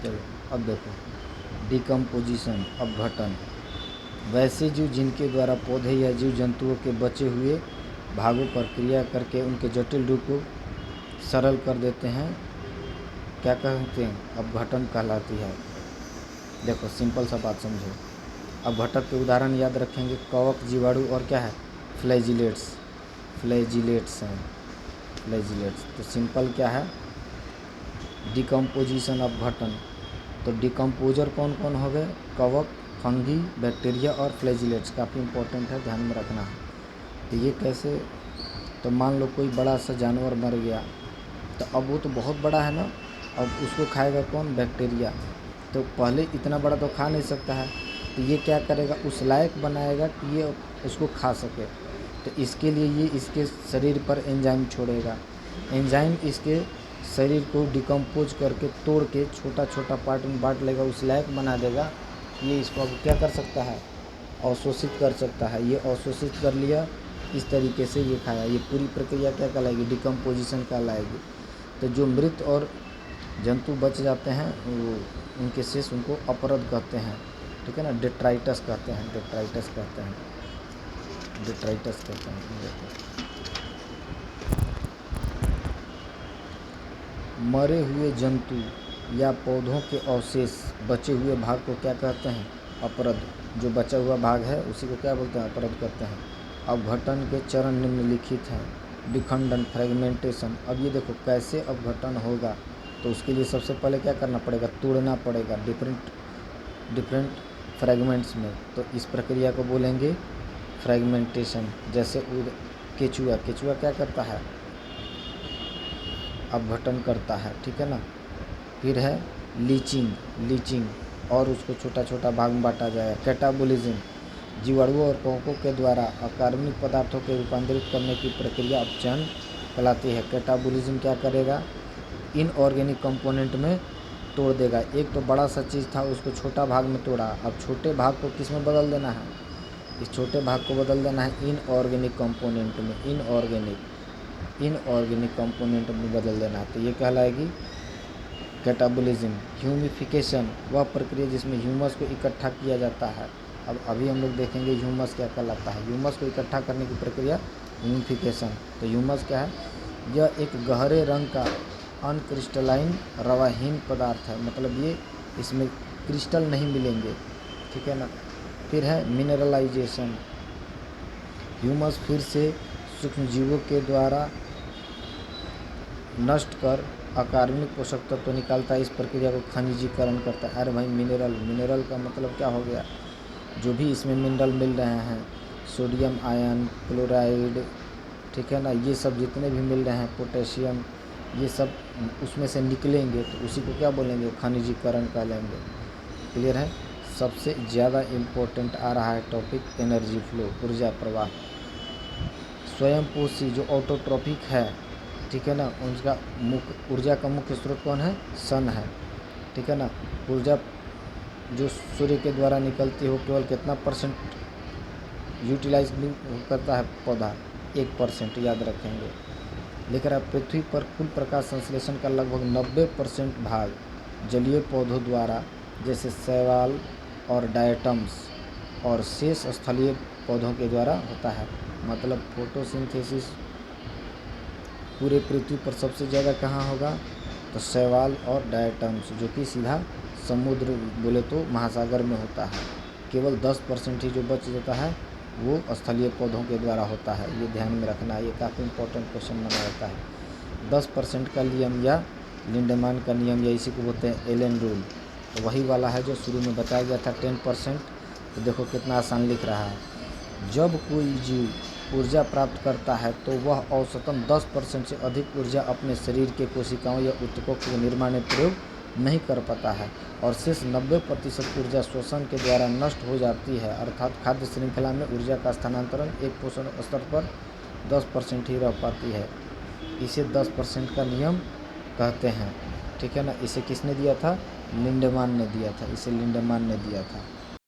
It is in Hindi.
चलो अब देखो, डिकम्पोजिशन अपघटन, वैसे जीव जिनके द्वारा पौधे या जीव जंतुओं के बचे हुए भागों पर क्रिया करके उनके जटिल रूप को सरल कर देते हैं, क्या कहते हैं, अपघटन कहलाती है। देखो सिंपल सा बात समझो, अपघटक के उदाहरण याद रखेंगे, कवक, जीवाणु और क्या है, फ्लैजिलेट्स हैं, फ्लैजिलेट्स। तो सिंपल क्या है, डिकम्पोजिशन अपघटन। तो डिकम्पोजर कौन कौन हो गए, कवक, फंगी, बैक्टीरिया और फ्लैजिलेट्स। काफ़ी इंपॉर्टेंट है, ध्यान में रखना है। तो ये कैसे, तो मान लो कोई बड़ा सा जानवर मर गया, तो अब वो तो बहुत बड़ा है ना, अब उसको खाएगा कौन, बैक्टीरिया। तो पहले इतना बड़ा तो खा नहीं सकता है, तो ये क्या करेगा, उस लायक बनाएगा कि ये उसको खा सके। तो इसके लिए ये इसके शरीर पर एंजाइम छोड़ेगा, एंजाइम इसके शरीर को डिकम्पोज करके तोड़ के छोटा छोटा पार्ट में बांट लेगा, उस लायक बना देगा, ये इसको अब क्या कर सकता है, अवशोषित कर सकता है। ये अवशोषित कर लिया, इस तरीके से ये खाया। ये पूरी प्रक्रिया क्या कहलाएगी, डिकम्पोजिशन कहलाएगी। तो जो मृत और जंतु बच जाते हैं वो उनके शेष, उनको अपरद कहते हैं, ठीक है ना, डेट्राइटस कहते हैं, डेट्राइटस कहते हैं। देखो मरे हुए जंतु या पौधों के अवशेष, बचे हुए भाग को क्या कहते हैं, अपरद। जो बचा हुआ भाग है उसी को क्या बोलते हैं, अपरद कहते हैं। अपघटन के चरण निम्नलिखित हैं, विखंडन, फ्रेगमेंटेशन। अब ये देखो कैसे अपघटन होगा, तो उसके लिए सबसे पहले क्या करना पड़ेगा, तोड़ना पड़ेगा डिफरेंट फ्रेगमेंट्स में। तो इस प्रक्रिया को बोलेंगे फ्रेगमेंटेशन। जैसे केचुआ क्या करता है, अपघटन करता है, ठीक है ना। फिर है लीचिंग और उसको छोटा छोटा भाग में बांटा जाएगा। कैटाबोलिज्म, जीवाणुओं और कवकों के द्वारा अकार्बनिक पदार्थों के रूपांतरित करने की प्रक्रिया अपचयन कहलाती है। कैटाबोलिज्म क्या करेगा, इनऑर्गेनिक कंपोनेंट में तोड़ देगा। एक तो बड़ा सा चीज़ था उसको छोटा भाग में तोड़ा, अब छोटे भाग को किस में बदल देना है, इस छोटे भाग को बदल देना है इनऑर्गेनिक कंपोनेंट में, इनऑर्गेनिक कंपोनेंट में बदल देना है। तो ये कहलाएगी कैटाबोलिज्म। ह्यूमिफिकेशन, वह प्रक्रिया जिसमें ह्यूमस को इकट्ठा किया जाता है। अब अभी हम लोग देखेंगे ह्यूमस क्या कहलाता है। ह्यूमस को इकट्ठा करने की प्रक्रिया ह्यूमिफिकेशन। तो ह्यूमस क्या है, यह एक गहरे रंग का अनक्रिस्टलाइन रवाहीन पदार्थ है, मतलब ये इसमें क्रिस्टल नहीं मिलेंगे, ठीक है ना। फिर है मिनरलाइजेशन, ह्यूमस फिर से सूक्ष्मजीवों के द्वारा नष्ट कर अकार्बनिक पोषक तत्व निकालता है। इस प्रक्रिया को खनिजीकरण करता है। अरे भाई मिनरल का मतलब क्या हो गया, जो भी इसमें मिनरल मिल रहे हैं, सोडियम आयन, क्लोराइड, ठीक है ना, ये सब जितने भी मिल रहे हैं, पोटेशियम, ये सब उसमें से निकलेंगे, तो उसी को क्या बोलेंगे, खनिजीकरण कह लेंगे। क्लियर है। सबसे ज़्यादा इम्पोर्टेंट आ रहा है टॉपिक एनर्जी फ्लो, ऊर्जा प्रवाह। स्वयंपोषी जो ऑटोट्रॉपिक है, ठीक है ना, उसका ऊर्जा का मुख्य स्रोत कौन है, सन है, ठीक है ना। ऊर्जा जो सूर्य के द्वारा निकलती हो केवल कितना परसेंट यूटिलाइज करता है पौधा, 1% याद रखेंगे। लेकिन अब पृथ्वी पर कुल प्रकाश संश्लेषण का लगभग 90% भाग जलीय पौधों द्वारा, जैसे शैवाल और डायटम्स, और शेष स्थलीय पौधों के द्वारा होता है। मतलब फोटोसिंथेसिस पूरे पृथ्वी पर सबसे ज़्यादा कहाँ होगा, तो शैवाल और डायटम्स, जो कि सीधा समुद्र बोले तो महासागर में होता है। केवल 10% ही जो बच जाता है वो स्थलीय पौधों के द्वारा होता है। ये ध्यान में रखना है, ये काफ़ी इंपॉर्टेंट क्वेश्चन बना रहता है। 10% का नियम या लिंडमान का नियम, या इसी को बोलते हैं एलन रूल, तो वही वाला है जो शुरू में बताया गया था 10%। तो देखो कितना आसान लिख रहा है, जब कोई जीव ऊर्जा प्राप्त करता है तो वह औसतन 10% से अधिक ऊर्जा अपने शरीर के कोशिकाओं या ऊतकों के निर्माण में प्रयोग नहीं कर पाता है, और शेष 90% ऊर्जा श्वसन के द्वारा नष्ट हो जाती है। अर्थात खाद्य श्रृंखला में ऊर्जा का स्थानांतरण एक पोषण स्तर पर 10% ही रह पाती है। इसे 10% का नियम कहते हैं, ठीक है ना। इसे किसने दिया था, लिंडमान ने दिया था, इसे लिंडमान ने दिया था।